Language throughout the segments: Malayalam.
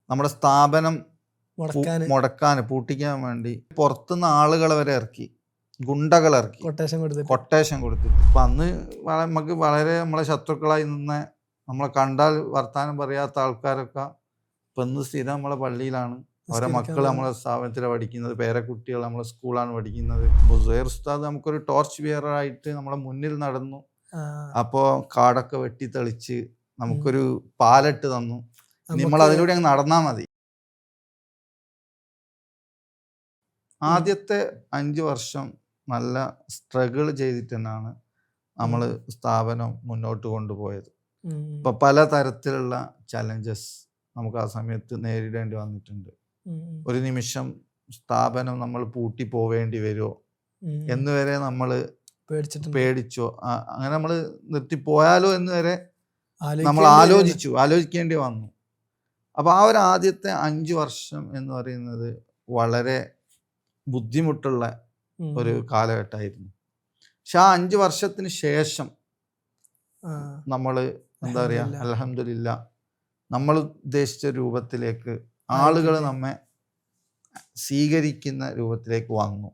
നമ്മുടെ സ്ഥാപനം മുടക്കാൻ പൂട്ടിക്കാൻ വേണ്ടി പുറത്തുനിന്ന് ആളുകളെ വരെ ഇറക്കി, ഗുണ്ടകളെ ഇറക്കി, കൊട്ടേഷൻ കൊടുത്തിട്ട്. അപ്പം അന്ന് നമുക്ക് വളരെ നമ്മളെ ശത്രുക്കളായി നിന്ന് നമ്മളെ കണ്ടാൽ വർത്താനം പറയാത്ത ആൾക്കാരൊക്കെ ഇപ്പം ഇന്ന് സ്ഥിരം നമ്മളെ പള്ളിയിലാണ്. അവരെ മക്കൾ നമ്മളെ സ്ഥാപനത്തിലാണ് പഠിക്കുന്നത്, പേരക്കുട്ടികൾ നമ്മളെ സ്കൂളാണ് പഠിക്കുന്നത്. സുഹൈർ ഉസ്താദ് നമുക്കൊരു ടോർച്ച് ബിയറായിട്ട് നമ്മളെ മുന്നിൽ നടന്നു. അപ്പോൾ കാടൊക്കെ വെട്ടിത്തെളിച്ച് നമുക്കൊരു പാലട്ട് തന്നു. നമ്മൾ അതിലൂടെ അങ്ങ് നടന്നാൽ മതി. ആദ്യത്തെ 5 വർഷം നല്ല സ്ട്രഗിൾ ചെയ്തിട്ട് തന്നെയാണ് നമ്മൾ സ്ഥാപനം മുന്നോട്ട് കൊണ്ടുപോയത്. ഇപ്പം പലതരത്തിലുള്ള ചലഞ്ചസ് നമുക്ക് ആ സമയത്ത് നേരിടേണ്ടി വന്നിട്ടുണ്ട്. ഒരു നിമിഷം സ്ഥാപനം നമ്മൾ പൂട്ടി പോവേണ്ടി വരുമോ എന്ന് വരെ നമ്മൾ പേടിച്ചോ, അങ്ങനെ നമ്മൾ നിർത്തിപ്പോയാലോ എന്ന് വരെ നമ്മൾ ആലോചിക്കേണ്ടി വന്നു. അപ്പോൾ ആ ഒരു ആദ്യത്തെ 5 വർഷം എന്ന് പറയുന്നത് വളരെ ബുദ്ധിമുട്ടുള്ള ഒരു കാലഘട്ടമായിരുന്നു. പക്ഷെ ആ 5 വർഷത്തിന് ശേഷം നമ്മൾ എന്താ പറയുക, അൽഹംദുലില്ലാ, നമ്മൾ ഉദ്ദേശിച്ച രൂപത്തിലേക്ക് ആളുകൾ നമ്മെ സ്വീകരിക്കുന്ന രൂപത്തിലേക്ക് വന്നു.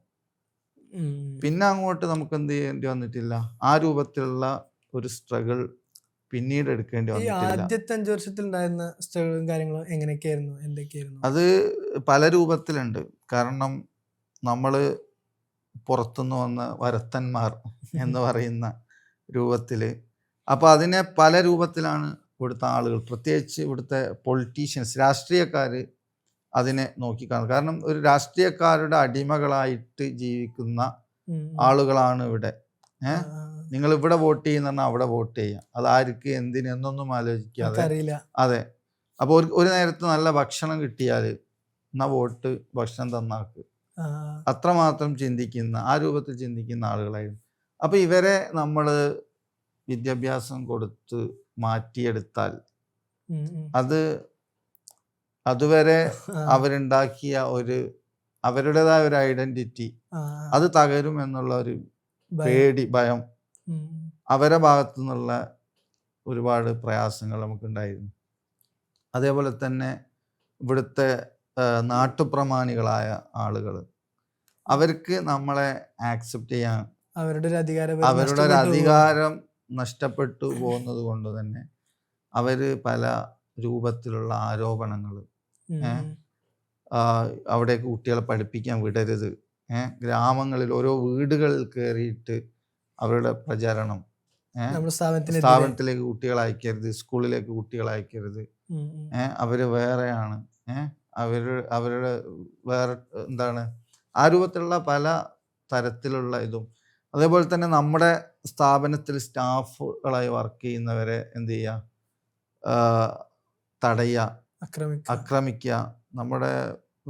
പിന്നെ അങ്ങോട്ട് നമുക്ക് എന്ത് ചെയ്യേണ്ടി വന്നിട്ടില്ല, ആ രൂപത്തിലുള്ള ഒരു സ്ട്രഗിൾ പിന്നീട് എടുക്കേണ്ടി വന്നിട്ടില്ല. ആദ്യത്തെ 5 വർഷത്തിൽ ഉണ്ടായിരുന്ന സ്ട്രഗിളും കാര്യങ്ങളും എങ്ങനെയൊക്കെയായിരുന്നു, എന്തൊക്കെയായിരുന്നു? അത് പല രൂപത്തിലുണ്ട്. കാരണം നമ്മൾ പുറത്തുനിന്ന് വന്ന വരത്തന്മാർ എന്ന് പറയുന്ന രൂപത്തിൽ, അപ്പോൾ അതിനെ പല രൂപത്തിലാണ് ഇവിടുത്തെ ആളുകൾ, പ്രത്യേകിച്ച് ഇവിടുത്തെ പൊളിറ്റീഷ്യൻസ്, രാഷ്ട്രീയക്കാർ അതിനെ നോക്കിക്കാണും. കാരണം ഒരു രാഷ്ട്രീയക്കാരുടെ അടിമകളായിട്ട് ജീവിക്കുന്ന ആളുകളാണ് ഇവിടെ. നിങ്ങൾ ഇവിടെ വോട്ട് ചെയ്യുന്ന പറഞ്ഞാൽ അവിടെ വോട്ട് ചെയ്യാം, അത് ആർക്ക് എന്തിന് എന്നൊന്നും ആലോചിക്കാതെ. അതെ, അപ്പോൾ ഒരു നേരത്ത് നല്ല ഭക്ഷണം കിട്ടിയാൽ എന്നാ വോട്ട്, ഭക്ഷണം തന്നാക്ക്, അത്രമാത്രം ചിന്തിക്കുന്ന, ആ രൂപത്തിൽ ചിന്തിക്കുന്ന ആളുകളായിരുന്നു. അപ്പോൾ ഇവരെ നമ്മൾ വിദ്യാഭ്യാസം കൊടുത്ത് മാറ്റിയെടുത്താൽ അതുവരെ അവരുണ്ടാക്കിയ അവരുടേതായ ഒരു ഐഡന്റിറ്റി അത് തകരും എന്നുള്ള ഒരു ഭയം അവരെ ഭാഗത്തു നിന്നുള്ള ഒരുപാട് പ്രയാസങ്ങൾ നമുക്കുണ്ടായിരുന്നു. അതേപോലെ തന്നെ ഇവിടുത്തെ നാട്ടുപ്രമാണികളായ ആളുകൾ, അവർക്ക് നമ്മളെ ആക്സെപ്റ്റ് ചെയ്യാൻ അവരുടെ ഒരു അധികാരം നഷ്ടപ്പെട്ടു പോകുന്നത് കൊണ്ട് തന്നെ അവർ പല രൂപത്തിലുള്ള ആരോപണങ്ങൾ, അവിടേക്ക് കുട്ടികളെ പഠിപ്പിക്കാൻ വിടരുത്, ഗ്രാമങ്ങളിൽ ഓരോ വീടുകളിൽ കയറിയിട്ട് അവരുടെ പ്രചരണം, സ്ഥാപനത്തിലേക്ക് കുട്ടികളെ അയക്കരുത്, സ്കൂളിലേക്ക് കുട്ടികളെ അയക്കരുത്, അവര് വേറെയാണ്, അവരുടെ വേറെ എന്താണ്, ആ രൂപത്തിലുള്ള പല തരത്തിലുള്ള ഇതും. അതേപോലെ തന്നെ നമ്മുടെ സ്ഥാപനത്തിൽ സ്റ്റാഫുകളായി വർക്ക് ചെയ്യുന്നവരെ എന്ത് ചെയ്യുക, തടയുക, ആക്രമിക്കുക. നമ്മുടെ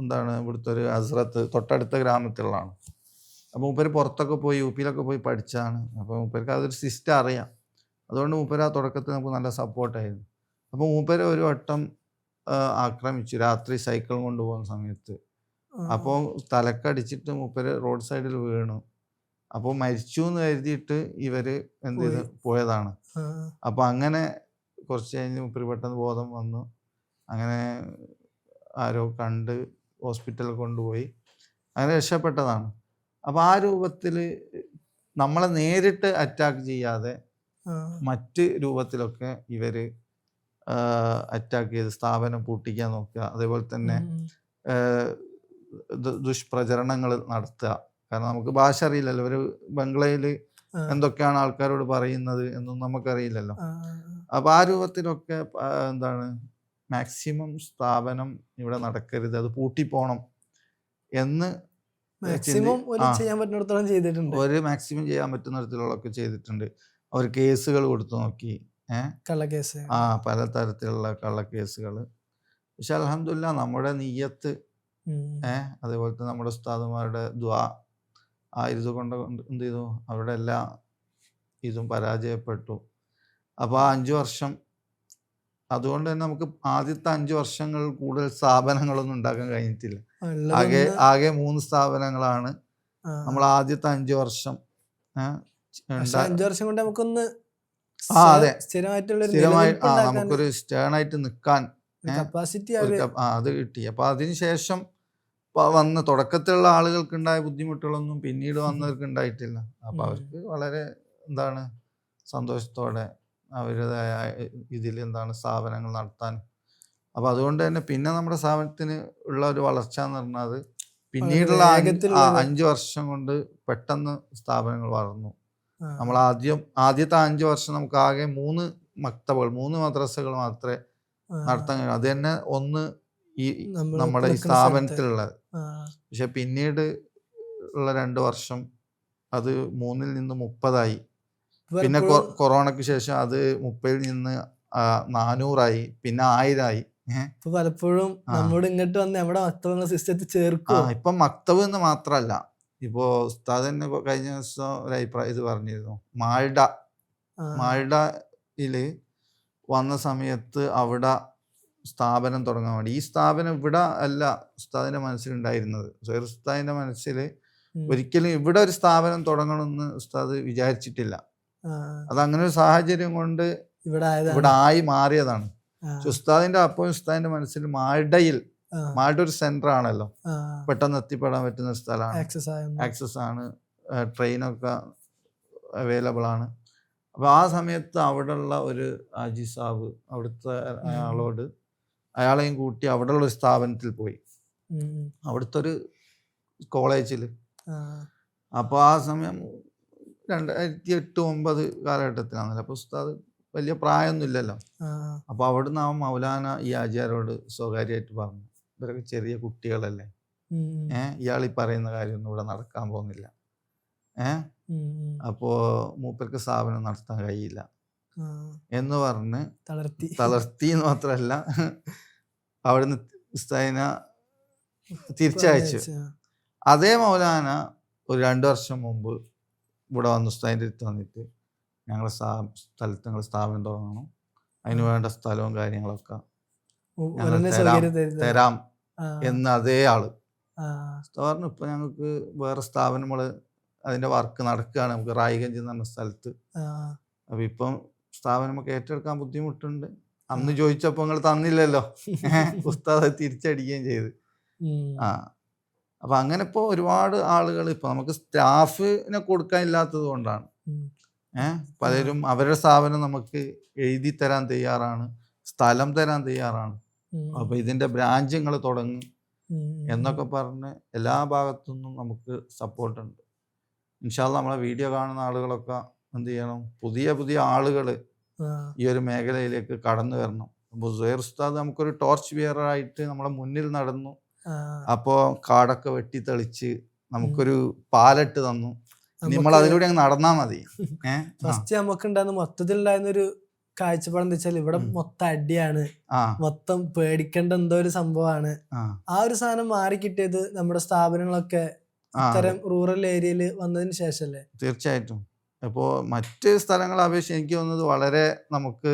എന്താണ് ഇവിടുത്തെ ഒരു ഹസ്രത്ത് തൊട്ടടുത്ത ഗ്രാമത്തിലുള്ളതാണ്. അപ്പോൾ മൂപ്പര് പുറത്തൊക്കെ പോയി UP-ലൊക്കെ പോയി പഠിച്ചാണ്. അപ്പോൾ മൂപ്പർക്ക് അതൊരു സിസ്റ്റം അറിയാം. അതുകൊണ്ട് മൂപ്പര് ആ തുടക്കത്തിൽ നമുക്ക് നല്ല സപ്പോർട്ടായിരുന്നു. അപ്പോൾ മൂപ്പര് ഒരു വട്ടം ആക്രമിച്ചു രാത്രി സൈക്കിൾ കൊണ്ടുപോകുന്ന സമയത്ത്. അപ്പോൾ തലക്കടിച്ചിട്ട് മൂപ്പര് റോഡ് സൈഡിൽ വീണു. അപ്പോൾ മരിച്ചു എന്ന് കരുതിയിട്ട് ഇവർ എന്ത് ചെയ്ത് പോയതാണ്. അപ്പോൾ അങ്ങനെ കുറച്ച് കഴിഞ്ഞ് മൂപ്പര് പെട്ടെന്ന് ബോധം വന്നു. അങ്ങനെ ആരോ കണ്ട് ഹോസ്പിറ്റലിൽ കൊണ്ടുപോയി, അങ്ങനെ രക്ഷപ്പെട്ടതാണ്. അപ്പോൾ ആ രൂപത്തിൽ നമ്മളെ നേരിട്ട് അറ്റാക്ക് ചെയ്യാതെ മറ്റ് രൂപത്തിലൊക്കെ ഇവർ അറ്റാക്ക് ചെയ്ത് സ്ഥാപനം പൂട്ടിക്കാൻ നോക്കുക. അതേപോലെ തന്നെ ദുഷ്പ്രചരണങ്ങൾ നടത്തുക. കാരണം നമുക്ക് ഭാഷ അറിയില്ലല്ലോ, ഒരു ബംഗ്ലയിൽ എന്തൊക്കെയാണ് ആൾക്കാരോട് പറയുന്നത് എന്നും നമുക്കറിയില്ലല്ലോ. അപ്പോൾ ആ രൂപത്തിലൊക്കെ എന്താണ്, മാക്സിമം സ്ഥാപനം ഇവിടെ നടക്കരുത്, അത് പൂട്ടിപ്പോണം എന്ന് ഒരു മാക്സിമം ചെയ്യാൻ പറ്റുന്നിടത്തിലുള്ളതൊക്കെ ചെയ്തിട്ടുണ്ട്. അവർ കേസുകൾ കൊടുത്തു നോക്കി, പലതരത്തിലുള്ള കള്ളക്കേസുകൾ. പക്ഷെ അൽഹംദുലില്ലാ നമ്മുടെ നിയ്യത്ത്, അതേപോലെ തന്നെ നമ്മുടെ ഉസ്താദുമാരുടെ ദുആ ആയതുകൊണ്ട് എന്ത് ചെയ്തു, അവരുടെ എല്ലാ ഇതും പരാജയപ്പെട്ടു. അപ്പോൾ ആ 5 വർഷം, അതുകൊണ്ട് തന്നെ നമുക്ക് ആദ്യത്തെ 5 വർഷങ്ങൾ കൂടുതൽ സ്ഥാപനങ്ങളൊന്നും ഉണ്ടാക്കാൻ കഴിഞ്ഞിട്ടില്ല. ആകെ 3 സ്ഥാപനങ്ങളാണ് നമ്മൾ ആദ്യത്തെ 5 വർഷം. 5 വർഷം കൊണ്ട് നമുക്കൊന്ന് അതെ, സ്ഥിരമായി നമുക്കൊരു സ്റ്റേണായിട്ട് നിൽക്കാൻ കപ്പാസിറ്റി അത് കിട്ടി. അപ്പോൾ അതിന് ശേഷം വന്ന തുടക്കത്തിലുള്ള ആളുകൾക്കുണ്ടായ ബുദ്ധിമുട്ടുകളൊന്നും പിന്നീട് വന്നവർക്ക് ഉണ്ടായിട്ടില്ല. അപ്പോൾ അവർക്ക് വളരെ എന്താണ് സന്തോഷത്തോടെ അവരുടേതായ ഇതിൽ എന്താണ് സ്ഥാപനങ്ങൾ നടത്താൻ. അപ്പോൾ അതുകൊണ്ട് തന്നെ പിന്നെ നമ്മുടെ സ്ഥാപനത്തിന് ഉള്ള ഒരു വളർച്ച എന്ന് പറഞ്ഞാൽ പിന്നീടുള്ള 5 വർഷം കൊണ്ട് പെട്ടെന്ന് സ്ഥാപനങ്ങൾ വളർന്നു. നമ്മൾ ആദ്യത്തെ 5 വർഷം നമുക്ക് ആകെ 3 മക്തബുകൾ 3 മദ്രസകൾ മാത്രമേ നടത്താൻ കഴിയും. അത് തന്നെ ഒന്ന് ഈ നമ്മുടെ ഈ സ്ഥാപനത്തിലുള്ളത്. പക്ഷെ പിന്നീട് ഉള്ള 2 വർഷം അത് 3-ൽ നിന്ന് 30 പിന്നെ കൊറോണയ്ക്ക് ശേഷം അത് 30-ൽ നിന്ന് 400 പിന്നെ 1000 പലപ്പോഴും നമ്മോട് ഇങ്ങോട്ട് വന്ന് നമ്മുടെ മക്തബ് സിസ്റ്റത്തിൽ ചേർക്കും. ഇപ്പം മക്തബ് എന്ന് മാത്രമല്ല, ഇപ്പോ ഉസ്താദ് തന്നെ കഴിഞ്ഞ ദിവസം ഒരു അഭിപ്രായം ഇത് പറഞ്ഞിരുന്നു. മാൾഡയില് വന്ന സമയത്ത് അവിടെ സ്ഥാപനം തുടങ്ങാൻ വേണ്ടി, ഈ സ്ഥാപനം ഇവിടെ അല്ല ഉസ്താദിന്റെ മനസ്സിലുണ്ടായിരുന്നത്. ഉസ്താദിന്റെ മനസ്സിൽ ഒരിക്കലും ഇവിടെ ഒരു സ്ഥാപനം തുടങ്ങണമെന്ന് ഉസ്താദ് വിചാരിച്ചിട്ടില്ല. അത് അങ്ങനെ ഒരു സാഹചര്യം കൊണ്ട് ഇവിടെ ആയി മാറിയതാണ്. ഉസ്താദിന്റെ ഉസ്താദിന്റെ മനസ്സിൽ മാൾഡ ഒരു സെന്റർ ആണല്ലോ, പെട്ടെന്ന് എത്തിപ്പെടാൻ പറ്റുന്ന ഒരു സ്ഥലമാണ്, ആക്സസ് ആണ്, ട്രെയിനൊക്കെ അവൈലബിൾ ആണ്. അപ്പോൾ ആ സമയത്ത് അവിടെയുള്ള ഒരു ആജി സാബ് അവിടുത്തെ അയാളെയും കൂട്ടി അവിടെയുള്ള ഒരു സ്ഥാപനത്തിൽ പോയി, അവിടുത്തെ ഒരു കോളേജിൽ. അപ്പോൾ ആ സമയം 2008-2009 കാലഘട്ടത്തിലാണല്ലോ. അപ്പോൾ ഉസ്താദ് വലിയ പ്രായമൊന്നുമില്ലല്ലോ. അപ്പോൾ അവിടുന്ന് മൗലാന ഈ ആചാര്യോട് സ്വകാര്യമായിട്ട് പറഞ്ഞു, ഇവരൊക്കെ ചെറിയ കുട്ടികളല്ലേ, ഇയാൾ ഈ പറയുന്ന കാര്യമൊന്നും ഇവിടെ നടക്കാൻ പോകുന്നില്ല, അപ്പോൾ മൂപ്പർക്ക് സ്ഥാപനം നടത്താൻ കഴിയില്ല എന്ന് പറഞ്ഞ് തളർത്തി എന്ന് മാത്രമല്ല അവിടുന്ന് ഉസ്താദിനെ തിരിച്ചയച്ചു. അതേ മൗലാന ഒരു 2 വർഷം മുമ്പ് ഇവിടെ വന്ന് ഉസ്താദിൻ്റെ അടുത്ത് വന്നിട്ട് ഞങ്ങളുടെ സ്ഥലത്ത് ഞങ്ങൾ സ്ഥാപനം തുടങ്ങണം, അതിന് വേണ്ട സ്ഥലവും കാര്യങ്ങളൊക്കെ തരാം എന്ന് അതേ ആള് പറഞ്ഞു. ഇപ്പൊ ഞങ്ങൾക്ക് വേറെ സ്ഥാപനങ്ങൾ അതിന്റെ വർക്ക് നടക്കുകയാണ്, നമുക്ക് റായിഗഞ്ച് എന്ന് പറഞ്ഞ സ്ഥലത്ത്. അപ്പൊ ഇപ്പം സ്ഥാപനം നമുക്ക് ഏറ്റെടുക്കാൻ ബുദ്ധിമുട്ടുണ്ട്. അന്ന് ചോദിച്ചപ്പോ നിങ്ങൾ തന്നില്ലല്ലോ, ഉസ്താദ് തിരിച്ചടിക്കുകയും ചെയ്ത്. അപ്പൊ അങ്ങനെ ഇപ്പൊ ഒരുപാട് ആളുകൾ ഇപ്പൊ നമുക്ക് സ്റ്റാഫിനെ കൊടുക്കാനില്ലാത്തത് കൊണ്ടാണ് പലരും അവരുടെ സ്ഥാപനം നമുക്ക് എഴുതി തരാൻ തയ്യാറാണ്, സ്ഥലം തരാൻ തയ്യാറാണ്, അപ്പൊ ഇതിന്റെ ബ്രാഞ്ചുകൾ തുടങ്ങും എന്നൊക്കെ പറഞ്ഞ് എല്ലാ ഭാഗത്തുനിന്നും നമുക്ക് സപ്പോർട്ടുണ്ട്. ഇൻഷാ അല്ലാഹ് നമ്മളെ വീഡിയോ കാണുന്ന ആളുകളൊക്കെ എന്ത് ചെയ്യണം, പുതിയ പുതിയ ആളുകൾ ഈ ഒരു മേഖലയിലേക്ക് കടന്നു വരണം. അപ്പോൾ സുഹൈർ ഉസ്താദ് നമുക്കൊരു ടോർച്ച് ബിയറർ ആയിട്ട് നമ്മളെ മുന്നിൽ നടന്നു. അപ്പോൾ കാടൊക്കെ വെട്ടി തെളിച്ച് നമുക്കൊരു പാലട്ട് തന്നു. നമ്മൾ അതിലൂടെ അങ്ങ് നടന്നാ മതി. ഫസ്റ്റ് നമുക്കുണ്ടായിരുന്ന മൊത്തത്തിലുണ്ടായിരുന്ന ഒരു കാഴ്ചപ്പാട് എന്താ വെച്ചാൽ ഇവിടെ മൊത്തം അടിയാണ്, മൊത്തം പേടിക്കേണ്ട എന്തോ ഒരു സംഭവമാണ്. ആ ഒരു സാധനം മാറി കിട്ടിയത് നമ്മുടെ സ്ഥാപനങ്ങളൊക്കെ ഇത്തരം റൂറൽ ഏരിയയിൽ വന്നതിന് ശേഷമല്ലേ? തീർച്ചയായിട്ടും. അപ്പോൾ മറ്റ് സ്ഥലങ്ങളെ അപേക്ഷിച്ച് എനിക്ക് തോന്നുന്നത് വളരെ നമുക്ക്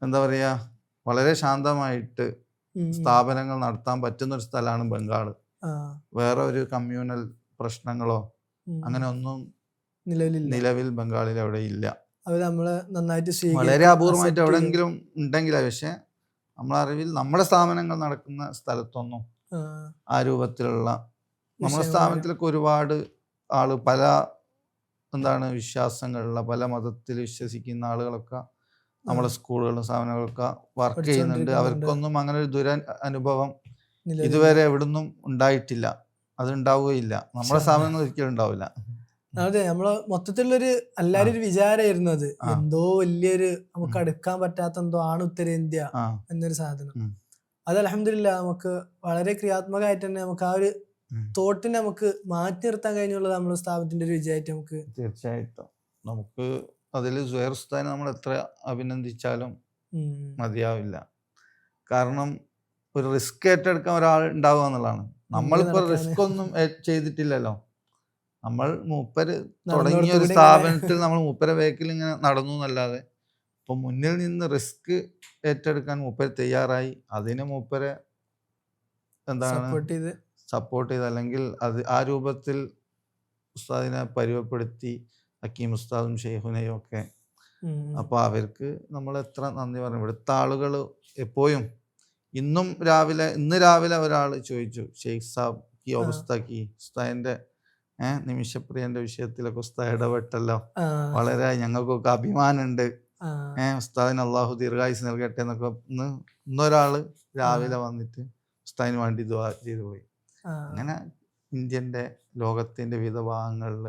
എന്താ പറയുക, വളരെ ശാന്തമായിട്ട് സ്ഥാപനങ്ങൾ നടത്താൻ പറ്റുന്ന ഒരു സ്ഥലമാണ് ബംഗാൾ. വേറെ ഒരു കമ്മ്യൂണൽ പ്രശ്നങ്ങളോ അങ്ങനെ ഒന്നും നിലവിൽ ബംഗാളിൽ അവിടെ ഇല്ല. വളരെ അപൂർവമായിട്ട് എവിടെയെങ്കിലും ഉണ്ടെങ്കിലാ. പക്ഷെ നമ്മളറിവിൽ നമ്മുടെ സ്ഥാപനങ്ങൾ നടക്കുന്ന സ്ഥലത്തൊന്നും ആ രൂപത്തിലുള്ള, നമ്മുടെ സ്ഥാപനത്തിലൊക്കെ ഒരുപാട് ആള് പല വിശ്വാസങ്ങളുള്ള, പല മതത്തിൽ വിശ്വസിക്കുന്ന ആളുകളൊക്കെ നമ്മുടെ സ്കൂളുകളിലും സ്ഥാപനങ്ങളൊക്കെ വർക്ക് ചെയ്യുന്നുണ്ട്. അവർക്കൊന്നും അങ്ങനെ ഒരു അനുഭവം ഇതുവരെ എവിടുന്നും ഉണ്ടായിട്ടില്ല, അത് ഉണ്ടാവുകയില്ല. നമ്മുടെ സ്ഥാപനങ്ങൾ ഒരിക്കലും ഉണ്ടാവില്ല. അതെ, നമ്മള് മൊത്തത്തിലുള്ളൊരു എല്ലാരും ഒരു വിചാരമായിരുന്നു അത് എന്തോ വലിയൊരു നമുക്ക് അടുക്കാൻ പറ്റാത്ത എന്തോ ആണ് ഉത്തരേന്ത്യ എന്നൊരു സാധനം. അത് അൽഹംദുലില്ലാ നമുക്ക് വളരെ ക്രിയാത്മകമായിട്ട് തന്നെ നമുക്ക് ആ ഒരു തോട്ടിനെ നമുക്ക് മാറ്റി നിർത്താൻ കഴിഞ്ഞുള്ളത് നമ്മുടെ സ്ഥാപനത്തിന്റെ ഒരു വിജയമായിട്ട് നമുക്ക്. തീർച്ചയായിട്ടും നമുക്ക് അതിൽ സുഹൈർ ഉസ്താദിനെ നമ്മൾ എത്ര അഭിനന്ദിച്ചാലും മതിയാവില്ല. കാരണം ഒരു റിസ്ക് ഏറ്റെടുക്കാൻ ഒരാൾ ഉണ്ടാവുക എന്നുള്ളതാണ്. നമ്മളിപ്പോൾ റിസ്ക് ഒന്നും ചെയ്തിട്ടില്ലല്ലോ. നമ്മൾ മൂപ്പര് തുടങ്ങിയ ഒരു സ്ഥാപനത്തിൽ നമ്മൾ മൂപ്പരെ വേക്കിൽ ഇങ്ങനെ നടന്നു എന്നല്ലാതെ ഇപ്പൊ മുന്നിൽ നിന്ന് റിസ്ക് ഏറ്റെടുക്കാൻ മൂപ്പര് തയ്യാറായി, അതിന് മൂപ്പരെ സപ്പോർട്ട് ചെയ്ത് അല്ലെങ്കിൽ അത് ആ രൂപത്തിൽ ഉസ്താദിനെ പരുവപ്പെടുത്തി ഹക്കീം ഉസ്താദും ഷെയ്ഖുനെയും ഒക്കെ അപ്പോൾ അവർക്ക് നമ്മൾ എത്ര നന്ദി പറഞ്ഞു. ഇവിടുത്തെ ആളുകൾ എപ്പോഴും ഇന്ന് രാവിലെ ഒരാൾ ചോദിച്ചു, ഷെയ്ഖ് സാബ് ഈ അവസ്ഥക്ക് ഉസ്താദിന്റെ നിമിഷപ്രിയന്റെ വിഷയത്തിലൊക്കെ ഉസ്താദ് ഇടപെട്ടല്ലോ, വളരെ ഞങ്ങൾക്കൊക്കെ അഭിമാനമുണ്ട്, ഉസ്താദിന് അള്ളാഹു ദീർഘായുസ് നൽകട്ടെ എന്നൊക്കെ ഇന്നൊരാള് രാവിലെ വന്നിട്ട് ഉസ്താദിന് വേണ്ടി ദുആ ചെയ്തു പോയി. അങ്ങനെ ഇന്ത്യന്റെ ലോകത്തിന്റെ വിവിധ ഭാഗങ്ങളിൽ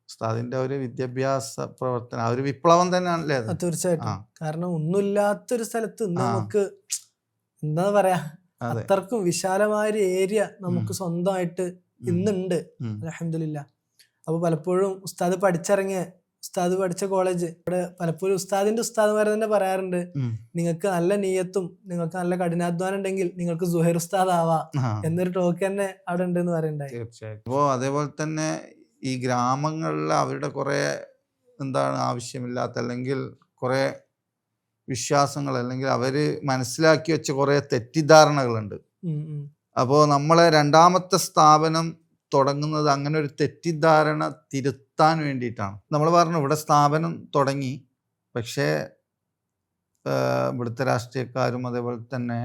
ഉസ്താദിന്റെ ഒരു വിദ്യാഭ്യാസ പ്രവർത്തനം, ഒരു വിപ്ലവം തന്നെയാണല്ലേ അത്? തീർച്ചയായിട്ടും. കാരണം ഒന്നുമില്ലാത്തൊരു സ്ഥലത്ത് നമുക്ക് എന്താ പറയാ, അത്രക്കും വിശാലമായ ഒരു ഏരിയ നമുക്ക് സ്വന്തമായിട്ട് ഇന്നുണ്ട്, അൽഹംദുലില്ലാ. അപ്പൊ പലപ്പോഴും ഉസ്താദ് പഠിച്ച കോളേജ് ഇവിടെ പലപ്പോഴും ഉസ്താദിന്റെ ഉസ്താദ്മാർ തന്നെ പറയാറുണ്ട്, നിങ്ങൾക്ക് നല്ല നീയത്തും നിങ്ങൾക്ക് നല്ല കഠിനാധ്വാനം ഉണ്ടെങ്കിൽ നിങ്ങൾക്ക് സുഹൈർ ഉസ്താദ് ആവാം എന്നൊരു ടോക്ക് തന്നെ അവിടെ ഉണ്ട് എന്ന് പറയുണ്ടായി. തീർച്ചയായിട്ടും. അപ്പോൾ അതേപോലെ തന്നെ ഈ ഗ്രാമങ്ങളിൽ അവരുടെ കുറെ ആവശ്യമില്ലാത്ത അല്ലെങ്കിൽ കുറെ വിശ്വാസങ്ങൾ അല്ലെങ്കിൽ അവര് മനസ്സിലാക്കി വെച്ച കുറെ തെറ്റിദ്ധാരണകളുണ്ട്. അപ്പോൾ നമ്മളെ രണ്ടാമത്തെ സ്ഥാപനം തുടങ്ങുന്നത് അങ്ങനെ ഒരു തെറ്റിദ്ധാരണ തിരുത്താൻ വേണ്ടിയിട്ടാണ്. നമ്മൾ പറഞ്ഞു ഇവിടെ സ്ഥാപനം തുടങ്ങി, പക്ഷേ ഇവിടുത്തെ രാഷ്ട്രീയക്കാരും അതേപോലെ തന്നെ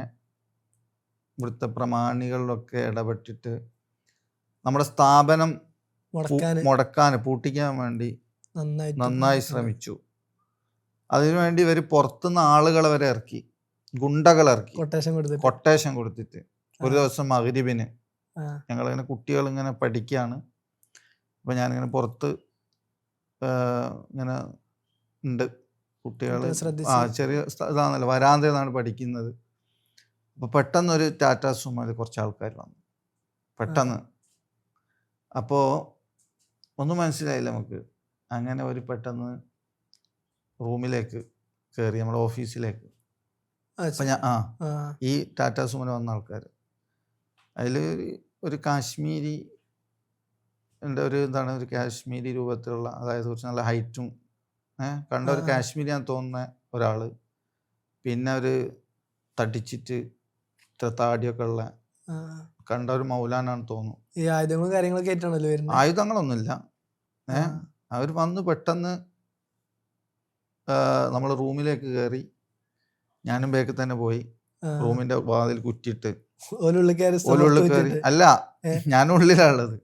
ഇവിടുത്തെ പ്രമാണികളിലൊക്കെ ഇടപെട്ടിട്ട് നമ്മുടെ സ്ഥാപനം പൂട്ടിക്കാൻ വേണ്ടി നന്നായി ശ്രമിച്ചു. അതിനുവേണ്ടി ഇവർ പുറത്തുനിന്ന് ആളുകളെ വരെ ഇറക്കി, ഗുണ്ടകളെ ഇറക്കി, കൊട്ടേഷൻ കൊടുത്തിട്ട് ഒരു ദിവസം മഗ്‌രിബിന് ഞങ്ങളിങ്ങനെ കുട്ടികളിങ്ങനെ പഠിക്കുകയാണ്. അപ്പം ഞാനിങ്ങനെ പുറത്ത് ഇങ്ങനെ ഉണ്ട്, കുട്ടികൾ ചെറിയ ഇതാണല്ലോ, വരാന്തയിൽ നിന്നാണ് പഠിക്കുന്നത്. അപ്പോൾ പെട്ടെന്നൊരു ടാറ്റാ സുമോയിൽ കുറച്ച് ആൾക്കാർ വന്നു പെട്ടെന്ന്. അപ്പോൾ ഒന്നും മനസ്സിലായില്ല നമുക്ക്. അങ്ങനെ ഒരു പെട്ടെന്ന് റൂമിലേക്ക് കയറി, നമ്മുടെ ഓഫീസിലേക്ക്. അപ്പം ഈ ടാറ്റാ സുമോയിൽ വന്ന ആൾക്കാർ, അതിൽ ഒരു കാശ്മീരി ഒരു കാശ്മീരി രൂപത്തിലുള്ള, അതായത് കുറച്ച് നല്ല ഹൈറ്റും കണ്ട ഒരു കാശ്മീരിയാന്ന് തോന്നുന്ന ഒരാൾ, പിന്നെ ഒരു തടിച്ചിട്ട് ഇത്ര താടിയൊക്കെ ഉള്ള കണ്ട ഒരു മൗലാനാണ് തോന്നുന്നു. ഈ ആയുധങ്ങളും കാര്യങ്ങളൊക്കെ ആയിട്ടാണല്ലോ വരുന്നത്. ആയുധങ്ങളൊന്നുമില്ല. അവർ വന്ന് പെട്ടെന്ന് നമ്മൾ റൂമിലേക്ക് കയറി. ഞാനും ബേക്കിൽ തന്നെ പോയി റൂമിന്റെ വാതിൽ കുറ്റിയിട്ട് ഓലുള്ളിൽ കയറി. അല്ല, ഞാനും ഉള്ളിലാണുള്ളത്.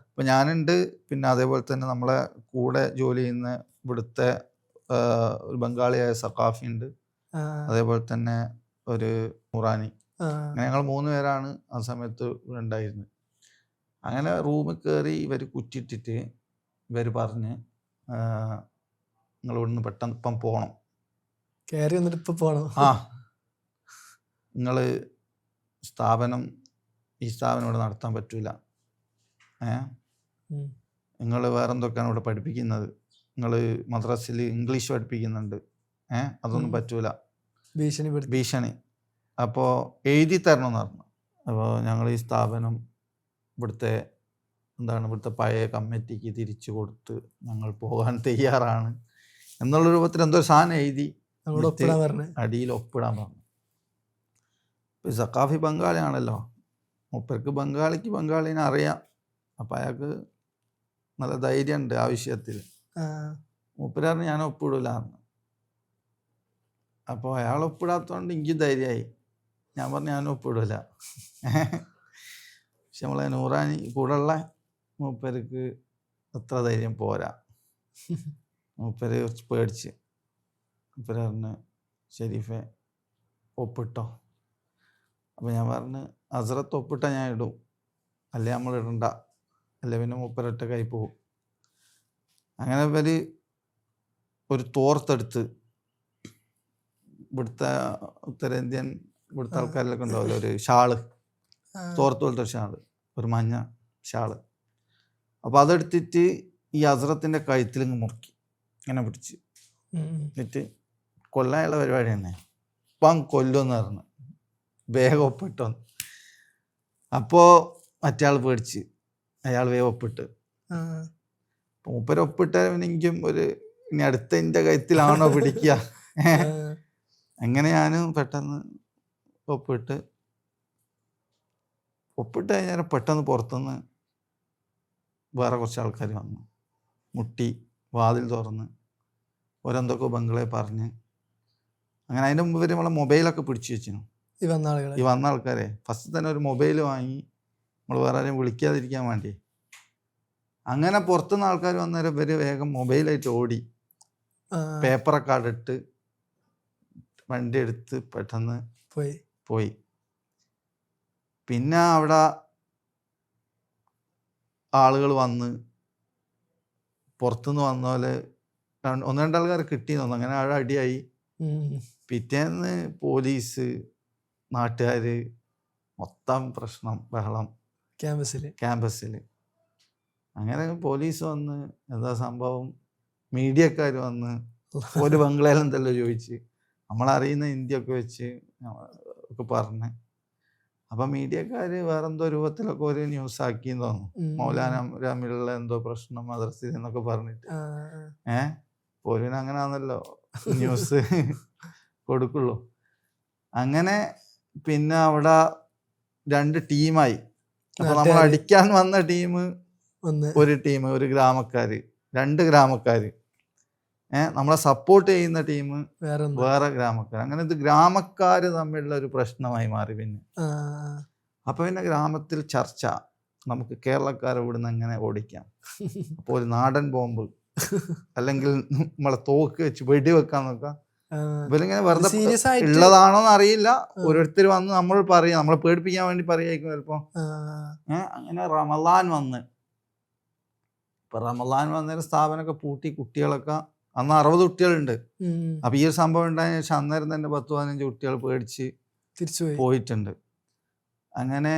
അപ്പൊ ഞാനുണ്ട്, പിന്നെ അതേപോലെ തന്നെ നമ്മളെ കൂടെ ജോലി ചെയ്യുന്ന ഇവിടുത്തെ ഒരു ബംഗാളിയായ സഖാഫി ഉണ്ട്, അതേപോലെ തന്നെ ഒരു മുറാനി. അങ്ങനെ ഞങ്ങൾ 3 പേരാണ് ആ സമയത്ത് ഉണ്ടായിരുന്നത്. അങ്ങനെ റൂമിൽ കയറി ഇവർ കുറ്റിയിട്ടിട്ട് ഇവർ പറഞ്ഞ്, നിങ്ങൾ ഇവിടുന്ന് പെട്ടെന്ന് ഇപ്പം പോകണം, കയറി വന്നിട്ട് ഇപ്പം പോകണം, നിങ്ങൾ ഈ സ്ഥാപനം ഇവിടെ നടത്താൻ പറ്റൂല, നിങ്ങൾ വേറെന്തൊക്കെയാണ് ഇവിടെ പഠിപ്പിക്കുന്നത്, നിങ്ങൾ മദ്രസയിൽ ഇംഗ്ലീഷ് പഠിപ്പിക്കുന്നുണ്ട്, അതൊന്നും പറ്റൂല, ഭീഷണി. അപ്പോൾ എഴുതി തരണമെന്ന് പറഞ്ഞു. അപ്പോൾ ഞങ്ങൾ ഈ സ്ഥാപനം ഇവിടുത്തെ പഴയ കമ്മിറ്റിക്ക് തിരിച്ചു കൊടുത്ത് ഞങ്ങൾ പോകാൻ തയ്യാറാണ് എന്നുള്ള രൂപത്തിൽ എന്തോ സാധനം എഴുതി അടിയിൽ ഒപ്പിടാൻ പറഞ്ഞു. ഇപ്പോൾ സഖാഫി ബംഗാളിയാണല്ലോ, മൂപ്പർക്ക് ബംഗാളിനെ അറിയാം. അപ്പം അയാൾക്ക് നല്ല ധൈര്യമുണ്ട് ആ വിഷയത്തിൽ. മൂപ്പരാറിന് ഞാൻ ഒപ്പിടില്ലാന്ന്. അപ്പോൾ അയാൾ ഒപ്പിടാത്തതുകൊണ്ട് എനിക്ക് ധൈര്യമായി. ഞാൻ പറഞ്ഞു ഞാൻ ഒപ്പിടില്ല. പക്ഷെ നമ്മളെ നൂറാനി കൂടെയുള്ള മൂപ്പർക്ക് അത്ര ധൈര്യം പോരാ. മൂപ്പര് കുറച്ച് പേടിച്ച്. മൂപ്പര് പറഞ്ഞ് ഷെരീഫെ ഒപ്പിട്ടോ. അപ്പോൾ ഞാൻ പറഞ്ഞ് ഹസ്രത്ത് ഒപ്പിട്ട ഞാൻ ഇടും, അല്ലേ നമ്മൾ ഇടണ്ട, അല്ലെ പിന്നെ മൂപ്പരൊറ്റ കൈ പോകും. അങ്ങനെ ഇവര് ഒരു തോർത്തെടുത്ത്, ഇവിടുത്തെ ഉത്തരേന്ത്യൻ ഇവിടുത്തെ ആൾക്കാരിലൊക്കെ ഉണ്ടാവില്ല, ഒരു ഷാള്, തോർത്ത് പോലത്തെ ഒരു ഷാള്, ഒരു മഞ്ഞ ഷാള്. അപ്പോൾ അതെടുത്തിട്ട് ഈ ഹസ്രത്തിൻ്റെ കഴുത്തിലിങ്ങ് മുറുക്കി ഇങ്ങനെ പിടിച്ച് എന്നിട്ട് കൊല്ലാനുള്ള പരിപാടി തന്നെ. ഇപ്പം കൊല്ലുമെന്ന് പറഞ്ഞു, വേഗം ഒപ്പിട്ടോന്ന്. അപ്പോൾ മറ്റേ ആൾ പേടിച്ച്, അയാൾ വേഗം ഒപ്പിട്ട്. മൂപ്പര് ഒപ്പിട്ട എനിക്കും ഇനി അടുത്ത എൻ്റെ കഴുത്തിലാണോ പിടിക്കുക. അങ്ങനെ ഞാനും പെട്ടെന്ന് ഒപ്പിട്ട് കഴിഞ്ഞാൽ പെട്ടെന്ന് പുറത്തുനിന്ന് വേറെ കുറച്ച് ആൾക്കാർ വന്നു, മുട്ടി വാതിൽ തുറന്ന് ഓരെന്തൊക്കെ ബംഗ്ലേ പറഞ്ഞ് അങ്ങനെ. അതിൻ്റെ മുമ്പ് ഇവർ നമ്മളെ മൊബൈലൊക്കെ പിടിച്ചു വെച്ചിരുന്നു. ഈ വന്ന ആൾക്കാരെ ഫസ്റ്റ് തന്നെ ഒരു മൊബൈൽ വാങ്ങി നമ്മൾ വേറെ ആരെയും വിളിക്കാതിരിക്കാൻ വേണ്ടി. അങ്ങനെ പുറത്തുനിന്ന് ആൾക്കാർ വന്നേരം ഇവർ വേഗം മൊബൈലായിട്ട് ഓടി പേപ്പറൊക്കെ ഇട്ട് വണ്ടി എടുത്ത് പെട്ടെന്ന് പോയി. പിന്നെ അവിടെ ആളുകൾ വന്ന് പുറത്തുനിന്ന് വന്ന പോലെ 1-2 ആൾക്കാരെ കിട്ടിയെന്ന് തോന്നുന്നു. അങ്ങനെ ആഴ അടിയായി. പിറ്റേന്ന് പോലീസ്, നാട്ടുകാർ, മൊത്തം പ്രശ്നം, ബഹളം ക്യാമ്പസിൽ. അങ്ങനെ പോലീസ് വന്ന് എന്താ സംഭവം, മീഡിയക്കാർ വന്ന് ഒരു ബംഗ്ലായിലെന്തല്ലോ ചോദിച്ച്, നമ്മളറിയുന്ന ഹിന്ദിയൊക്കെ വെച്ച് ഒക്കെ പറഞ്ഞ്. അപ്പം മീഡിയക്കാർ വേറെന്തോ രൂപത്തിലൊക്കെ ഒരു ന്യൂസ് ആക്കിയെന്ന് തോന്നുന്നു. മൗലാന രാമിലുള്ള എന്തോ പ്രശ്നം മദ്രസയിൽ എന്നൊക്കെ പറഞ്ഞിട്ട്. പോലീന് അങ്ങനെയാണല്ലോ ന്യൂസ് കൊടുക്കുള്ളൂ. അങ്ങനെ പിന്നെ അവിടെ 2 ടീമായി. അപ്പൊ നമ്മൾ അടിക്കാൻ വന്ന ടീം ഒരു ടീം, ഒരു ഗ്രാമക്കാര്, 2 ഗ്രാമക്കാര്. നമ്മളെ സപ്പോർട്ട് ചെയ്യുന്ന ടീം വേറെ ഗ്രാമക്കാർ. അങ്ങനെ ഇത് ഗ്രാമക്കാര് തമ്മിലുള്ള ഒരു പ്രശ്നമായി മാറി. അപ്പൊ പിന്നെ ഗ്രാമത്തിൽ ചർച്ച, നമുക്ക് കേരളക്കാരെ ഇവിടുന്ന് എങ്ങനെ ഓടിക്കാം. അപ്പോൾ ഒരു നാടൻ ബോംബ് അല്ലെങ്കിൽ നമ്മളെ തോക്ക് വെച്ച് വെടിവെക്കാൻ നോക്കാം. ഇവരിങ്ങനെ വെറുതെ ഉള്ളതാണോന്ന് അറിയില്ല. ഓരോരുത്തർ വന്ന് നമ്മൾ പറയാം, നമ്മളെ പേടിപ്പിക്കാൻ വേണ്ടി പറയായിരിക്കും ചിലപ്പോ. അങ്ങനെ റമളാൻ വന്ന്, ഇപ്പൊ റമളാൻ വന്നൊരു സ്ഥാപനമൊക്കെ പൂട്ടി, കുട്ടികളൊക്കെ അന്ന് 60 കുട്ടികളുണ്ട്. അപ്പൊ ഈ ഒരു സംഭവം ഉണ്ടായതിനു ശേഷം അന്നേരം തന്നെ 10-15 കുട്ടികൾ പേടിച്ച് തിരിച്ചു പോയിട്ടുണ്ട്. അങ്ങനെ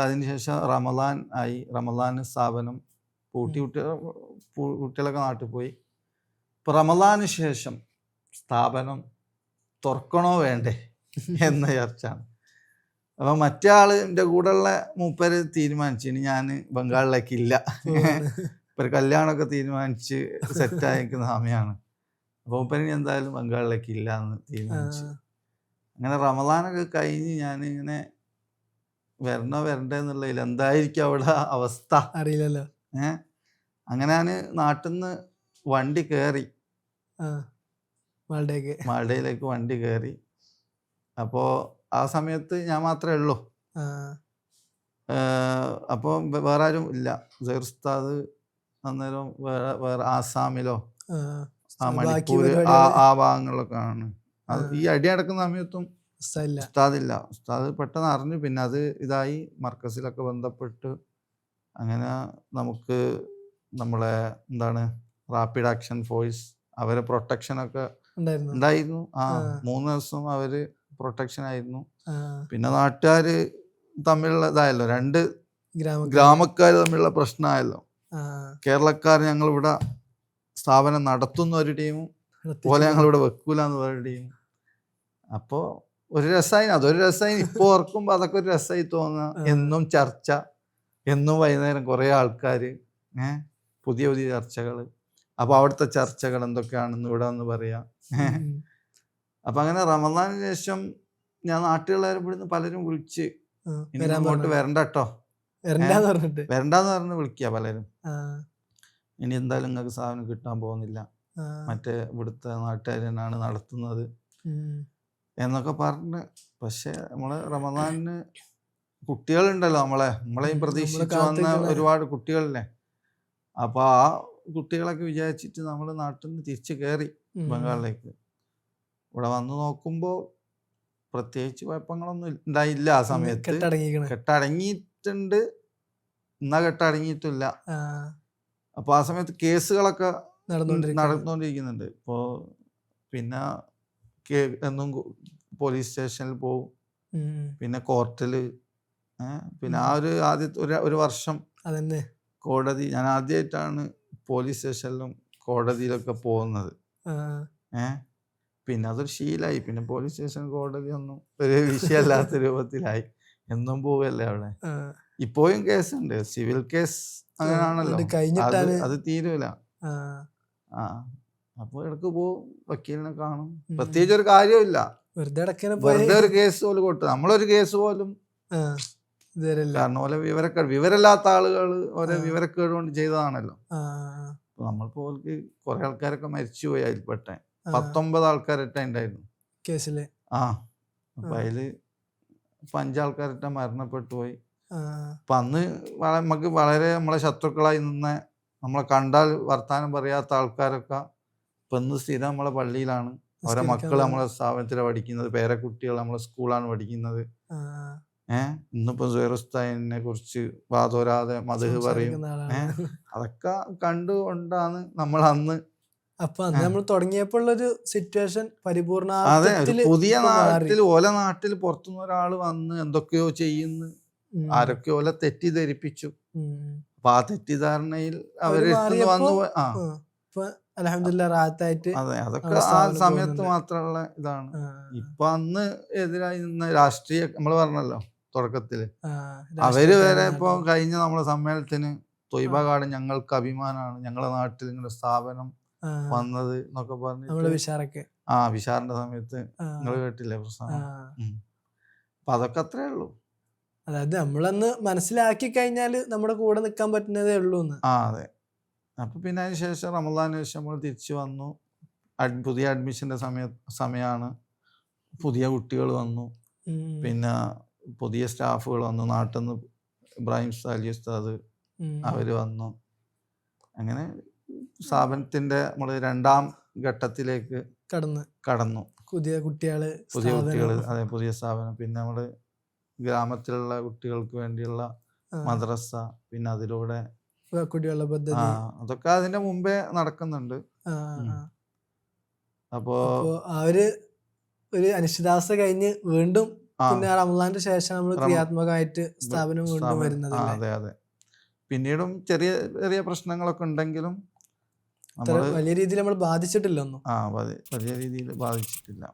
അതിനുശേഷം റമളാൻ ആയി. റമളാൻ സ്ഥാപനം പൂട്ടി, കുട്ടികളൊക്കെ നാട്ടിൽ പോയി. ഇപ്പൊ റമളാന് ശേഷം സ്ഥാപനം തുറക്കണോ വേണ്ടേ എന്ന ചർച്ചയാണ്. അപ്പൊ മറ്റേ ആള് എൻ്റെ കൂടെയുള്ള മൂപ്പര് തീരുമാനിച്ചു, ഇനി ഞാൻ ബംഗാളിലേക്ക് ഇല്ല. ഇപ്പൊ കല്യാണമൊക്കെ തീരുമാനിച്ച് സെറ്റായിരിക്കുന്ന സമയമാണ്. അപ്പൊ മൂപ്പര് എന്തായാലും ബംഗാളിലേക്ക് ഇല്ല എന്ന് തീരുമാനിച്ചു. അങ്ങനെ റമളാനൊക്കെ കഴിഞ്ഞ് ഞാനിങ്ങനെ വരണോ വരണ്ടേ എന്നുള്ളതിൽ എന്തായിരിക്കും അവിടെ അവസ്ഥ അറിയില്ലല്ലോ. അങ്ങനെ ഞാൻ നാട്ടിൽ നിന്ന് വണ്ടി കയറി, മാൾഡയിലേക്ക് വണ്ടി കയറി. അപ്പോൾ ആ സമയത്ത് ഞാൻ മാത്രമേ ഉള്ളൂ. അപ്പോൾ വേറെ ആരും ഇല്ല. സൈർ ഉസ്താദ് അന്നേരം വേറെ ആസാമിലോ മണിപ്പൂർ ആ ഭാഗങ്ങളിലൊക്കെ ആണ്. ഈ അടി നടക്കുന്ന സമയത്തും ഉസ്താദില്ല. ഉസ്താദ് പെട്ടെന്ന് അറിഞ്ഞു. പിന്നെ അത് ഇതായി മർക്കസിലൊക്കെ ബന്ധപ്പെട്ട് അങ്ങനെ നമുക്ക് നമ്മളെ എന്താണ് റാപ്പിഡ് ആക്ഷൻ ഫോഴ്സ് അവരെ പ്രൊട്ടക്ഷനൊക്കെ ഉണ്ടായിരുന്നു. 3 ദിവസം അവര് പ്രൊട്ടക്ഷൻ ആയിരുന്നു. പിന്നെ നാട്ടുകാര് തമ്മിലുള്ള ഇതായല്ലോ, 2 ഗ്രാമക്കാർ തമ്മിലുള്ള പ്രശ്നമായല്ലോ. കേരളക്കാർ ഞങ്ങളിവിടെ സ്ഥാപനം നടത്തുന്ന ഒരു ടീമും പോലെ ഞങ്ങളിവിടെ വെക്കൂലെന്ന് വേറെ ടീമും. അപ്പോൾ ഒരു രസമായി, അതൊരു രസമായി. ഇപ്പോൾ ഓർക്കുമ്പോൾ അതൊക്കെ ഒരു രസമായി തോന്നുക. എന്നും ചർച്ച, എന്നും വൈകുന്നേരം കുറേ ആൾക്കാർ, പുതിയ പുതിയ ചർച്ചകൾ. അപ്പോൾ അവിടുത്തെ ചർച്ചകൾ എന്തൊക്കെയാണെന്ന് ഇവിടെ വന്ന് പറയാം. അപ്പം അങ്ങനെ റമളാനിന് ശേഷം ഞാൻ നാട്ടിലുള്ളവരെ ഇവിടുന്ന് പലരും വിളിച്ച്, ഇനി അങ്ങോട്ട് വരണ്ട കേട്ടോ, വരണ്ടെന്ന് പറഞ്ഞ് വിളിക്കുക പലരും. ഇനി എന്തായാലും നിങ്ങൾക്ക് സാധനം കിട്ടാൻ പോകുന്നില്ല, മറ്റേ ഇവിടുത്തെ നാട്ടുകാർ തന്നെയാണ് നടത്തുന്നത് എന്നൊക്കെ പറഞ്ഞ്. പക്ഷെ നമ്മള് റമളാനിന് കുട്ടികളുണ്ടല്ലോ, നമ്മളെയും പ്രതീക്ഷിച്ച് വന്ന ഒരുപാട് കുട്ടികളില്ലേ. അപ്പൊ ആ കുട്ടികളൊക്കെ വിചാരിച്ചിട്ട് നമ്മൾ നാട്ടിൽ നിന്ന് തിരിച്ചു കയറി ബംഗാളിലേക്ക്. ഇവിടെ വന്ന് നോക്കുമ്പോൾ പ്രത്യേകിച്ച് കുഴപ്പങ്ങളൊന്നും ഉണ്ടായില്ല. ആ സമയത്ത് കെട്ടടങ്ങിയിട്ടുണ്ട്, എന്നാ കെട്ടടങ്ങിയിട്ടില്ല. അപ്പൊ ആ സമയത്ത് കേസുകളൊക്കെ നടന്നുകൊണ്ടിരിക്കുന്നുണ്ട്. ഇപ്പോൾ പിന്നെ എന്നും പോലീസ് സ്റ്റേഷനിൽ പോവും, പിന്നെ കോർട്ടിൽ, പിന്നെ ആ ഒരു ആദ്യത്തെ ഒരു വർഷം കോടതി. ഞാൻ ആദ്യമായിട്ടാണ് പോലീസ് സ്റ്റേഷനിലും കോടതിയിലൊക്കെ പോകുന്നത്. പിന്നെ അതൊരു ശീലമായി. പിന്നെ പോലീസ് സ്റ്റേഷൻ കോടതി ഒന്നും ഒരു വിഷയമല്ലാത്ത രൂപത്തിലായി. എന്നും പോവല്ലേ അവിടെ. ഇപ്പോഴും കേസുണ്ട്, സിവിൽ കേസ് അങ്ങനെയാണല്ലോ, അത് തീരൂല. അപ്പൊ ഇടക്ക് പോവും, വക്കീലിനെ കാണും. പ്രത്യേകിച്ച് ഒരു കാര്യമില്ല, വെറുതെ ഒരു കേസ് പോലും കൊടുത്തു. നമ്മളൊരു കേസ് പോലും കാരണം ഓരോ വിവരമില്ലാത്ത ആളുകൾ ഓരോ വിവരക്കേട് കൊണ്ട് ചെയ്തതാണല്ലോ. നമ്മളിപ്പോ കുറെ ആൾക്കാരൊക്കെ മരിച്ചുപോയി അതിൽപ്പെട്ടെ. 19 ആൾക്കാരൊക്കെ ഉണ്ടായിരുന്നു കേസില്. അപ്പൊ അതില് 5 ആൾക്കാരൊക്കെ മരണപ്പെട്ടു പോയി. അപ്പൊ അന്ന് നമുക്ക് വളരെ നമ്മളെ ശത്രുക്കളായി നിന്ന, നമ്മളെ കണ്ടാൽ വർത്താനം പറയാത്ത ആൾക്കാരൊക്കെ ഇപ്പൊ ഇന്ന് സ്ഥിരം നമ്മളെ പള്ളിയിലാണ്. അവരെ മക്കൾ നമ്മളെ സ്ഥാപനത്തിലാണ് പഠിക്കുന്നത്, പേരക്കുട്ടികൾ നമ്മളെ സ്കൂളാണ് പഠിക്കുന്നത്. ഇന്നിപ്പോ സുഹൈറുസ്താദിനെ കുറിച്ച് വാതോരാതെ മദ്ഹ് പറയും. അതൊക്കെ കണ്ടുകൊണ്ടാണ് നമ്മൾ അന്ന്. അപ്പൊ അന്ന് നമ്മൾ തുടങ്ങിയപ്പോഴുള്ളൊരു സിറ്റുവേഷൻ പരിപൂർണ പുതിയ നാട്ടിൽ, ഓല നാട്ടിൽ പുറത്തുനിന്ന് ഒരാൾ വന്ന് എന്തൊക്കെയോ ചെയ്യുന്നു, ആരൊക്കെ ഓല തെറ്റിദ്ധരിപ്പിച്ചു. അപ്പൊ ആ തെറ്റിദ്ധാരണയിൽ അവരെടുത്ത് വന്നു. അതെ, അതൊക്കെ ആ സമയത്ത് മാത്രമുള്ള ഇതാണ്. ഇപ്പൊ അന്ന് എതിരായി നിന്ന രാഷ്ട്രീയ, നമ്മൾ പറഞ്ഞല്ലോ തുടക്കത്തില്, അവര് വരെ ഇപ്പൊ കഴിഞ്ഞ നമ്മളെ സമ്മേളനത്തിന് ത്വയ്ബ കാർഡ് ഞങ്ങൾക്ക് അഭിമാനമാണ്, ഞങ്ങളുടെ നാട്ടിൽ ഇങ്ങനെ സ്ഥാപനം വന്നത് എന്നൊക്കെ പറഞ്ഞിട്ട്. വിശാറിന്റെ സമയത്ത് നിങ്ങൾ കേട്ടില്ലേ പ്രശ്നം? അപ്പൊ അതൊക്കെ അത്രേ ഉള്ളൂ. അതായത് നമ്മളന്ന് മനസ്സിലാക്കി കഴിഞ്ഞാല് നമ്മുടെ കൂടെ നിൽക്കാൻ പറ്റുന്നതേ ഉള്ളൂ. അതെ. അപ്പൊ പിന്നെ അതിന് ശേഷം റമദാന് ശേഷം നമ്മൾ തിരിച്ചു വന്നു. പുതിയ അഡ്മിഷന്റെ സമയമാണ്. പുതിയ കുട്ടികൾ വന്നു, പിന്നെ പുതിയ സ്റ്റാഫുകൾ വന്നു. നാട്ടിൽ നിന്ന് ഇബ്രാഹിം സാലി ഉസ്താദ് അവര് വന്നു. അങ്ങനെ സ്ഥാപനത്തിന്റെ നമ്മള് 2ാം ഘട്ടത്തിലേക്ക് കടന്നു. പുതിയ കുട്ടികള്, അതെ, പുതിയ സ്ഥാപനം. പിന്നെ നമ്മള് ഗ്രാമത്തിലുള്ള കുട്ടികൾക്ക് വേണ്ടിയുള്ള മദ്രസ, പിന്നെ അതിലൂടെ കുടിവെള്ള പദ്ധതി, അതൊക്കെ അതിന്റെ മുമ്പേ നടക്കുന്നുണ്ട്. അപ്പോ ഒരു അനിശ്ചിതാവസ്ഥ കഴിഞ്ഞ് വീണ്ടും പിന്നെ റമദാന്റെ ശേഷം നമ്മൾ ക്രിയാത്മകമായിട്ട് സ്ഥാപനം വീണ്ടും വരുന്നത്. അതെ അതെ. പിന്നീടും ചെറിയ ചെറിയ പ്രശ്നങ്ങളൊക്കെ ഉണ്ടെങ്കിലും വലിയ രീതിയിൽ നമ്മൾ ബാധിച്ചിട്ടില്ല. വലിയ രീതിയിൽ ബാധിച്ചിട്ടില്ല.